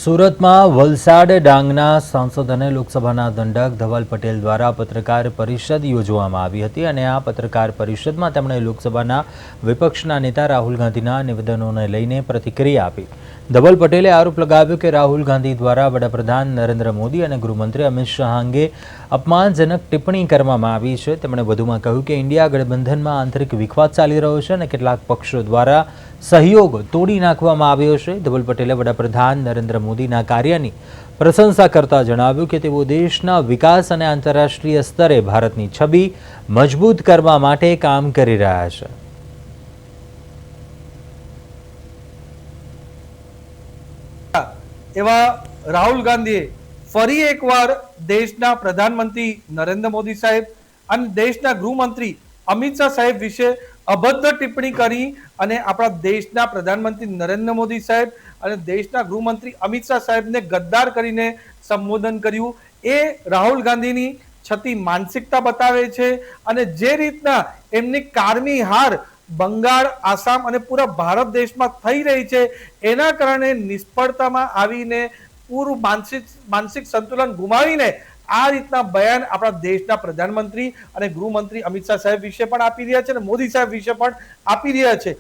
સુરતમાં વલસાડ ડાંગના સાંસદ અને લોકસભાના દંડક ધવલ પટેલ દ્વારા પત્રકાર પરિષદ યોજવામાં આવી હતી અને આ પત્રકાર પરિષદમાં તેમણે લોકસભાના વિપક્ષના નેતા રાહુલ ગાંધીના નિવેદનોને લઈને પ્રતિક્રિયા આપી। ધવલ પટેલે આરોપ લગાવ્યો કે રાહુલ ગાંધી દ્વારા વડાપ્રધાન નરેન્દ્ર મોદી અને ગૃહમંત્રી અમિત શાહ અંગે અપમાનજનક ટિપ્પણી કરવામાં આવી છે। તેમણે વધુમાં કહ્યું કે ઇન્ડિયા ગઠબંધનમાં આંતરિક વિખવાદ ચાલી રહ્યો છે અને કેટલાક પક્ષો દ્વારા સહયોગ તોડી નાખવામાં આવ્યો છે। ધવલ પટેલે વડાપ્રધાન નરેન્દ્ર મોદીના કાર્યની પ્રશંસા કરતા જણાવ્યું કે તેઓ દેશના વિકાસ અને આંતરરાષ્ટ્રીય સ્તરે ભારતની છબી મજબૂત કરવા માટે કામ કરી રહ્યા છે। એવા રાહુલ ગાંધીએ ફરી એકવાર દેશના પ્રધાનમંત્રી નરેન્દ્ર મોદી સાહેબ અને દેશના ગૃહમંત્રી અમિત શાહ સાહેબ વિશે અભદ્ર ટિપ્પણી કરી અને આપણા દેશના પ્રધાનમંત્રી નરેન્દ્ર મોદી સાહેબ અને દેશના ગૃહમંત્રી અમિત શાહ સાહેબને ગદ્દાર કરીને સંબોધન કર્યું। એ રાહુલ ગાંધીની છતી માનસિકતા બતાવે છે અને જે રીતના એમની કારમી હાર બંગાળ, આસામ અને પૂરા ભારત દેશમાં થઈ રહી છે એના કારણે નિષ્ફળતામાં આવીને પૂરું માનસિક સંતુલન ગુમાવીને આ રીતના બયાન આપણા દેશના પ્રધાનમંત્રી અને ગૃહમંત્રી અમિત શાહ સાહેબ વિશે પણ આપી રહ્યા છે અને મોદી સાહેબ વિશે પણ આપી રહ્યા છે।